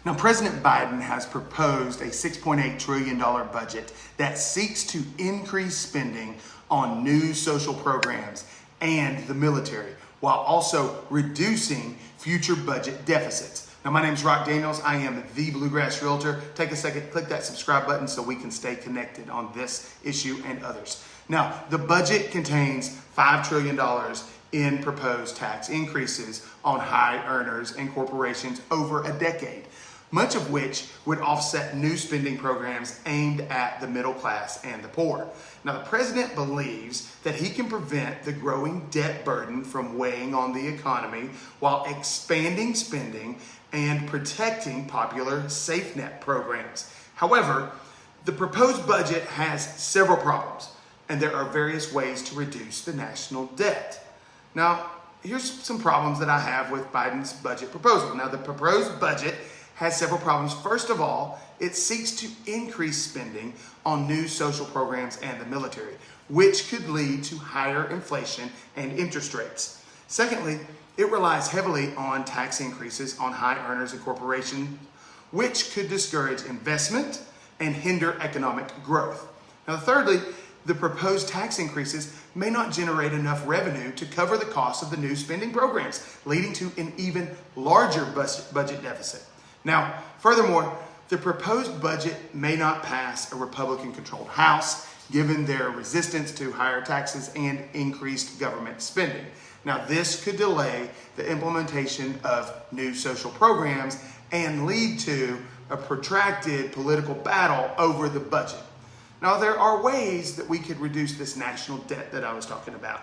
Now, President Biden has proposed a $6.8 trillion budget that seeks to increase spending on new social programs and the military, while also reducing future budget deficits. Now, my name is Rock Daniels. I am the Bluegrass Realtor. Take a second, click that subscribe button so we can stay connected on this issue and others. Now, the budget contains $5 trillion in proposed tax increases on high earners and corporations over a decade, much of which would offset new spending programs aimed at the middle class and the poor. Now, the president believes that he can prevent the growing debt burden from weighing on the economy while expanding spending and protecting popular safe net programs. However, the proposed budget has several problems, and there are various ways to reduce the national debt. Now, here's some problems that I have with Biden's budget proposal. Now, the proposed budget has several problems. First of all, it seeks to increase spending on new social programs and the military, which could lead to higher inflation and interest rates. Secondly, it relies heavily on tax increases on high earners and corporations, which could discourage investment and hinder economic growth. Now, thirdly, the proposed tax increases may not generate enough revenue to cover the cost of the new spending programs, leading to an even larger budget deficit. Now, furthermore, the proposed budget may not pass a Republican-controlled House, given their resistance to higher taxes and increased government spending. Now, this could delay the implementation of new social programs and lead to a protracted political battle over the budget. Now, there are ways that we could reduce this national debt that I was talking about.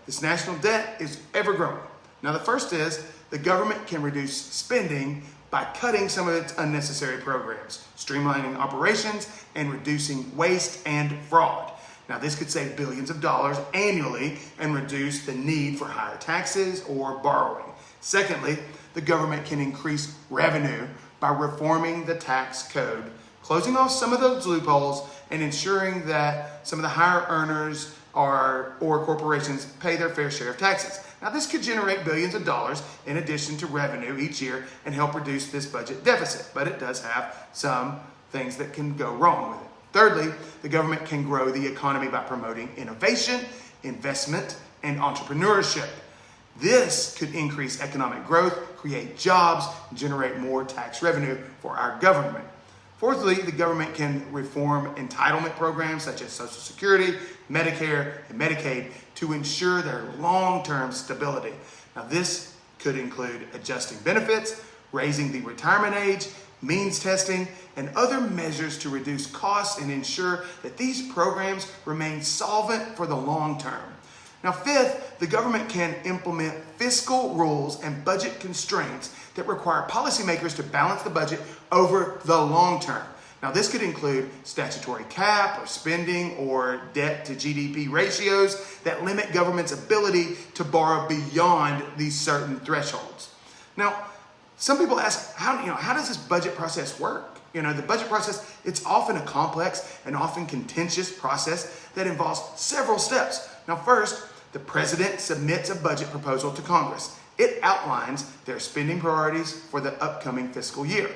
This national debt is ever growing. Now, the first is the government can reduce spending by cutting some of its unnecessary programs, streamlining operations, and reducing waste and fraud. Now, this could save billions of dollars annually and reduce the need for higher taxes or borrowing. Secondly, the government can increase revenue by reforming the tax code, closing off some of those loopholes, and ensuring that some of the higher earners or corporations pay their fair share of taxes. Now, this could generate billions of dollars in addition to revenue each year and help reduce this budget deficit, but it does have some things that can go wrong with it. Thirdly, the government can grow the economy by promoting innovation, investment, and entrepreneurship. This could increase economic growth, create jobs, and generate more tax revenue for our government. Fourthly, the government can reform entitlement programs such as Social Security, Medicare, and Medicaid to ensure their long-term stability. Now, this could include adjusting benefits, raising the retirement age, means testing, and other measures to reduce costs and ensure that these programs remain solvent for the long term. Now, fifth, the government can implement fiscal rules and budget constraints that require policymakers to balance the budget over the long term. Now, this could include statutory cap or spending or debt to GDP ratios that limit government's ability to borrow beyond these certain thresholds. Now, some people ask, how does this budget process work? The budget process, it's often a complex and often contentious process that involves several steps. Now, first, the president submits a budget proposal to Congress. It outlines their spending priorities for the upcoming fiscal year.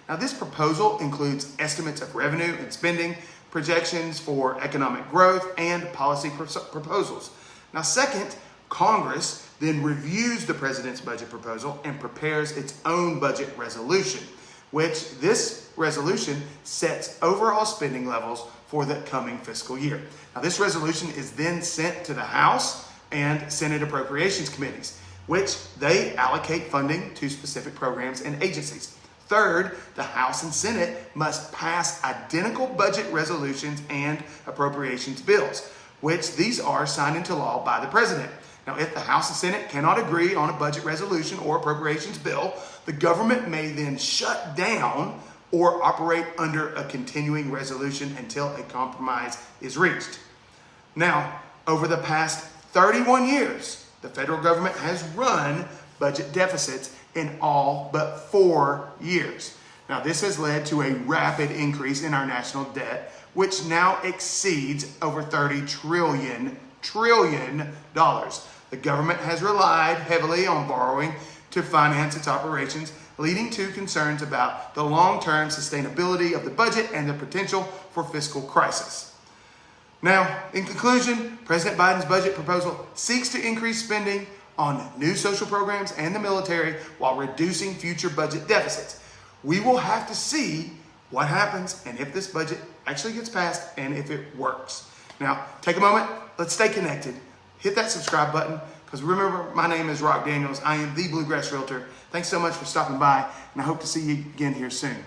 Now, this proposal includes estimates of revenue and spending, projections for economic growth, and policy proposals. Now, second, Congress then reviews the president's budget proposal and prepares its own budget resolution, which this resolution sets overall spending levels for the coming fiscal year. Now, this resolution is then sent to the House and Senate Appropriations Committees, which they allocate funding to specific programs and agencies. Third, the House and Senate must pass identical budget resolutions and appropriations bills, which these are signed into law by the president. Now, if the House and Senate cannot agree on a budget resolution or appropriations bill, the government may then shut down or operate under a continuing resolution until a compromise is reached. Now, over the past 31 years, the federal government has run budget deficits in all but 4 years. Now, this has led to a rapid increase in our national debt, which now exceeds over $30 trillion. The government has relied heavily on borrowing to finance its operations, leading to concerns about the long-term sustainability of the budget and the potential for fiscal crisis. Now, in conclusion, President Biden's budget proposal seeks to increase spending on new social programs and the military while reducing future budget deficits. We will have to see what happens and if this budget actually gets passed and if it works. Now, take a moment, let's stay connected. Hit that subscribe button, because remember, my name is Rock Daniels. I am the Bluegrass Realtor. Thanks so much for stopping by, and I hope to see you again here soon.